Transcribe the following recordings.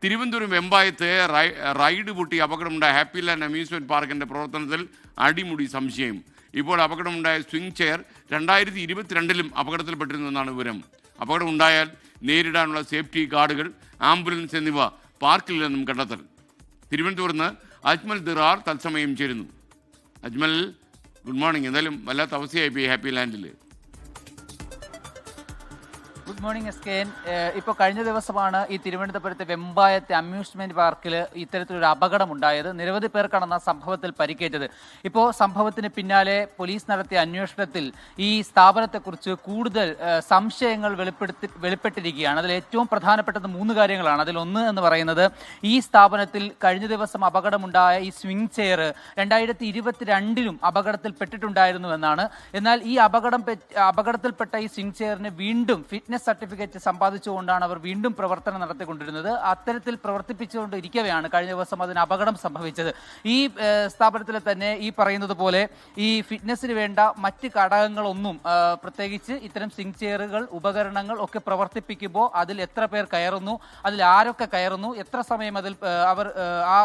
Thiruvananthapuram വെമ്പായത്ത് ride പൊട്ടി അപകടമുണ്ടായ happy land amusement പാർക്കിൻ്റെ പ്രവർത്തനത്തിൽ അടിമുടി സംശയം. ഇപ്പോൾ അപകടമുണ്ടായ സ്വിംഗ് ചെയർ 2022 അപകടത്തിൽപ്പെട്ടിരുന്നെന്നാണ് വിവരം. അപകടമുണ്ടായാൽ നേരിടാനുള്ള സേഫ്റ്റി ഗാർഡുകൾ, ആംബുലൻസ് എന്നിവ പാർക്കില്ലെന്നും കണ്ടെത്തൽ. തിരുവനന്തപുരത്ത് നിന്ന് അജ്മൽ ദിറാർ തത്സമയം ചേരുന്നു. Ajmal, good morning. എന്തായാലും വല്ലാത്ത അവസ്ഥയായി പോയി ഹാപ്പി ലാൻഡിൽ. Good morning Esken. ഇപ്പോൾ കഴിഞ്ഞ ദിവസമാണ് ഈ തിരുവനന്തപുരത്തെ വെമ്പായത്തെ അമ്യൂസ്മെന്റ് പാർക്കിൽ ഇത്തരത്തിലൊരു അപകടമുണ്ടായത്. നിരവധി പേർക്കാണ് ആ സംഭവത്തിൽ പരിക്കേറ്റത്. ഇപ്പോൾ സംഭവത്തിന് പിന്നാലെ പോലീസ് നടത്തിയ അന്വേഷണത്തിൽ ഈ സ്ഥാപനത്തെക്കുറിച്ച് കൂടുതൽ സംശയങ്ങൾ വെളിപ്പെട്ടിരിക്കുകയാണ്. അതിൽ ഏറ്റവും പ്രധാനപ്പെട്ടത് 3 കാര്യങ്ങളാണ്. അതിലൊന്ന് എന്ന് പറയുന്നത്, ഈ സ്ഥാപനത്തിൽ കഴിഞ്ഞ ദിവസം അപകടമുണ്ടായ ഈ സ്വിംഗ് ചെയർ 2022 അപകടത്തിൽപ്പെട്ടിട്ടുണ്ടായിരുന്നു എന്നാണ്. എന്നാൽ ഈ അപകടത്തിൽപ്പെട്ട ഈ സ്വിംഗ് ചെയറിന് വീണ്ടും ഫിറ്റ്നസ് സർട്ടിഫിക്കറ്റ് സമ്പാദിച്ചുകൊണ്ടാണ് അവർ വീണ്ടും പ്രവർത്തനം നടത്തിക്കൊണ്ടിരുന്നത്. അത്തരത്തിൽ പ്രവർത്തിപ്പിച്ചുകൊണ്ടിരിക്കവെയാണ് കഴിഞ്ഞ ദിവസം അതിന് അപകടം സംഭവിച്ചത്. ഈ സ്ഥാപനത്തിൽ തന്നെ ഈ പറയുന്നത് പോലെ ഈ ഫിറ്റ്നസിന് വേണ്ട മറ്റ് ഘടകങ്ങളൊന്നും, പ്രത്യേകിച്ച് ഇത്തരം സ്വിംഗ് ചെയറുകൾ, ഉപകരണങ്ങൾ ഒക്കെ പ്രവർത്തിപ്പിക്കുമ്പോൾ അതിൽ എത്ര പേർ കയറുന്നു, അതിൽ ആരൊക്കെ കയറുന്നു, എത്ര സമയം അതിൽ അവർ ആ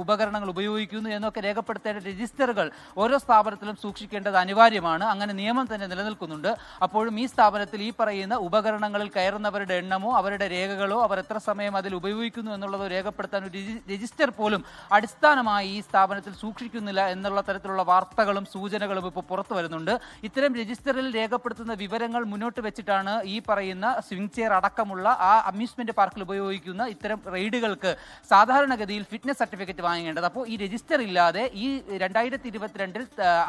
ഉപകരണങ്ങൾ ഉപയോഗിക്കുന്നു എന്നൊക്കെ രേഖപ്പെടുത്തേണ്ട രജിസ്റ്ററുകൾ ഓരോ സ്ഥാപനത്തിലും സൂക്ഷിക്കേണ്ടത് അനിവാര്യമാണ്. അങ്ങനെ നിയമം തന്നെ നിലനിൽക്കുന്നുണ്ട്. അപ്പോഴും ഈ സ്ഥാപനത്തിൽ ഈ പറയുന്ന ഉപകരണങ്ങളിൽ കയറുന്നവരുടെ എണ്ണമോ അവരുടെ രേഖകളോ അവർ എത്ര സമയം അതിൽ ഉപയോഗിക്കുന്നു എന്നുള്ളതോ രേഖപ്പെടുത്താൻ ഒരു രജിസ്റ്റർ പോലും അടിസ്ഥാനമായി ഈ സ്ഥാപനത്തിൽ സൂക്ഷിക്കുന്നില്ല എന്നുള്ള തരത്തിലുള്ള വാർത്തകളും സൂചനകളും ഇപ്പോൾ പുറത്തു വരുന്നുണ്ട്. ഇത്തരം രജിസ്റ്ററിൽ രേഖപ്പെടുത്തുന്ന വിവരങ്ങൾ മുന്നോട്ട് വെച്ചിട്ടാണ് ഈ പറയുന്ന സ്വിംഗ് ചെയർ അടക്കമുള്ള ആ അമ്യൂസ്മെന്റ് പാർക്കിൽ ഉപയോഗിക്കുന്ന ഇത്തരം റൈഡുകൾക്ക് സാധാരണഗതിയിൽ ഫിറ്റ്നസ് സർട്ടിഫിക്കറ്റ് വാങ്ങേണ്ടത്. അപ്പോൾ ഈ രജിസ്റ്റർ ഇല്ലാതെ ഈ 2022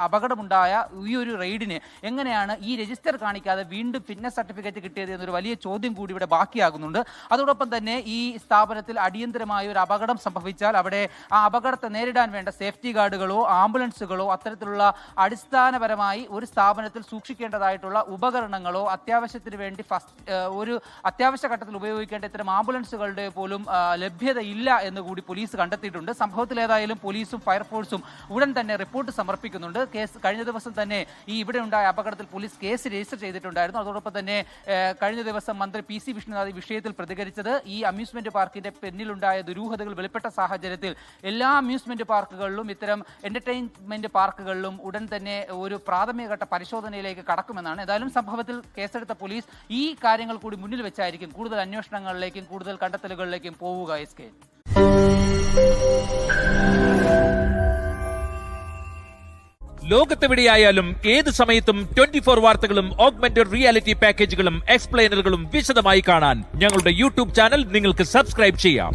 അപകടമുണ്ടായ ഈ ഒരു റൈഡിന് എങ്ങനെയാണ് ഈ രജിസ്റ്റർ കാണിക്കാതെ വീണ്ടും ഫിറ്റ്നസ് സർട്ടിഫിക്കറ്റ് കിട്ടിയത് എന്നൊരു വലിയ ചോദ്യം കൂടി ഇവിടെ ബാക്കിയാകുന്നുണ്ട്. അതോടൊപ്പം തന്നെ ഈ സ്ഥാപനത്തിൽ അടിയന്തരമായ ഒരു അപകടം സംഭവിച്ചാൽ അവിടെ ആ അപകടത്തെ നേരിടാൻ വേണ്ട സേഫ്റ്റി ഗാർഡുകളോ ആംബുലൻസുകളോ അത്തരത്തിലുള്ള അടിസ്ഥാനപരമായി ഒരു സ്ഥാപനത്തിൽ സൂക്ഷിക്കേണ്ടതായിട്ടുള്ള ഉപകരണങ്ങളോ അത്യാവശ്യത്തിന് വേണ്ടി ഒരു അത്യാവശ്യ ഘട്ടത്തിൽ ഉപയോഗിക്കേണ്ട ഇത്തരം ആംബുലൻസുകളുടെ പോലും ലഭ്യതയില്ല എന്ന് കൂടി പോലീസ് കണ്ടെത്തിയിട്ടുണ്ട്. സംഭവത്തിൽ ഏതായാലും പോലീസും ഫയർഫോഴ്സും ഉടൻ തന്നെ റിപ്പോർട്ട് സമർപ്പിക്കുന്നുണ്ട്. കേസ് കഴിഞ്ഞ ദിവസം തന്നെ ഈ ഇവിടെ ഉണ്ടായ അപകടത്തിൽ പോലീസ് കേസ് രജിസ്റ്റർ ചെയ്തിട്ടുണ്ടായിരുന്നു. അതോടൊപ്പം തന്നെ കഴിഞ്ഞ ദിവസം മന്ത്രി PC വിഷ്ണുനാഥ് വിഷയത്തിൽ പ്രതികരിച്ചത്, ഈ അമ്യൂസ്മെന്റ് പാർക്കിന്റെ പിന്നിലുണ്ടായ ദുരൂഹതകൾ വെളിപ്പെട്ട സാഹചര്യത്തിൽ എല്ലാ അമ്യൂസ്മെന്റ് പാർക്കുകളിലും ഇത്തരം എന്റർടൈൻമെന്റ് പാർക്കുകളിലും ഉടൻ തന്നെ ഒരു പ്രാഥമികഘട്ട പരിശോധനയിലേക്ക് കടക്കുമെന്നാണ്. ഏതായാലും സംഭവത്തിൽ കേസെടുത്ത പോലീസ് ഈ കാര്യങ്ങൾ കൂടി മുന്നിൽ വെച്ചായിരിക്കും കൂടുതൽ അന്വേഷണങ്ങളിലേക്കും കൂടുതൽ കണ്ടെത്തലുകളിലേക്കും പോവുക. SK ലോകത്തെവിടെയായാലും ഏത് സമയത്തും 24 വാർത്തകളും ഓഗ്മെന്റഡ് റിയാലിറ്റി പാക്കേജുകളും എക്സ്പ്ലെയിനറുകളും വിശദമായി കാണാൻ ഞങ്ങളുടെ YouTube ചാനൽ നിങ്ങൾക്ക് സബ്സ്ക്രൈബ് ചെയ്യാം.